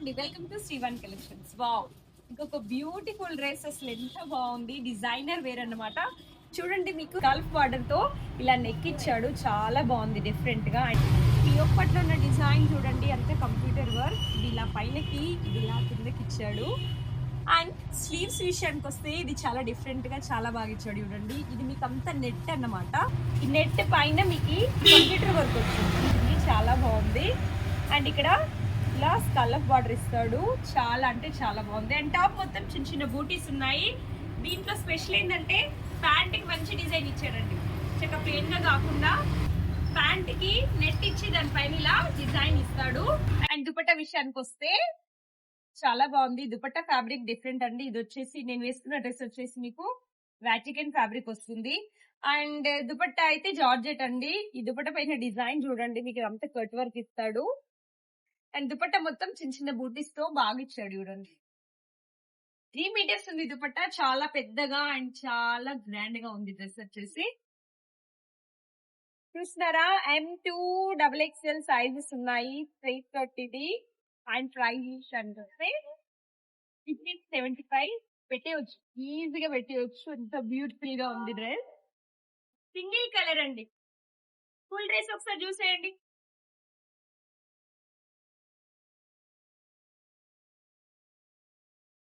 అండి. Welcome to Shreevan collections. Wow! ఇంకొక beautiful dress అసలు ఎంత బాగుంది. డిజైనర్ వేర్ అన్నమాట. చూడండి మీకు గల్ఫ్ బార్డర్ తో ఇలా నెక్ ఇచ్చాడు. చాలా బాగుంది డిఫరెంట్ గా. అండ్ క్లియోపట్ల ఉన్న డిజైన్ చూడండి అంత కంప్యూటర్ వర్క్. ఇది ఇలా పైనకి ఇది ఇలా కిందకి ఇచ్చాడు. అండ్ స్లీవ్స్ విషయానికి వస్తే ఇది చాలా డిఫరెంట్ గా చాలా బాగా ఇచ్చాడు చూడండి. ఇది మీకు అంత నెట్ అన్నమాట. ఈ నెట్ పైన మీకు కంప్యూటర్ వర్క్ వచ్చింది. ఇది చాలా బాగుంది. అండ్ ఇక్కడ ఇలా స్కల్లప్ బార్డర్ ఇస్తాడు. చాలా అంటే చాలా బాగుంది. అండ్ టాప్ మొత్తం చిన్న చిన్న బూటీస్ ఉన్నాయి. దీంట్లో స్పెషల్ ఏంటంటే ప్యాంట్ కి మంచి డిజైన్ ఇచ్చాడండి. చక్కగా ప్లెయిన్ గా కాకుండా ప్యాంట్ కి నెట్ ఇచ్చి దానిపైన ఇలా డిజైన్ ఇస్తాడు. అండ్ దుపట్టా విషయానికి వస్తే చాలా బాగుంది. దుపట్టా ఫ్యాబ్రిక్ డిఫరెంట్ అండి. ఇది వచ్చేసి నేను వేసుకున్న డ్రెస్ వచ్చేసి మీకు వాటికన్ ఫ్యాబ్రిక్ వస్తుంది. అండ్ దుపట్టా అయితే జార్జెట్ అండి. ఈ దుపట్టా పైన డిజైన్ చూడండి. మీకు అంతా కట్ వర్క్ ఇస్తాడు. అండ్ దుపట్టా మొత్తం చిన్న చిన్న బూటీస్ తో బాగా ఇచ్చాడు చూడండి. 3 మీటర్స్ ఉంది దుపట్టా. చాలా పెద్దగా అండ్ చాలా గ్రాండ్ గా ఉంది డ్రెస్ వచ్చేసి. చూస్తున్నారా M2 XXL సైజెస్ ఉన్నాయి. స్ట్రైట్ కట్ ఇది. అండ్ ప్రైస్ అంటే 1575 పెట్టేయచ్చు. ఈజీగా పెట్టేయచ్చు. ఎంత బ్యూటిఫుల్ గా ఉంది డ్రెస్. సింగిల్ కలర్ అండి. ఫుల్ డ్రెస్ ఒకసారి చూసేయండి.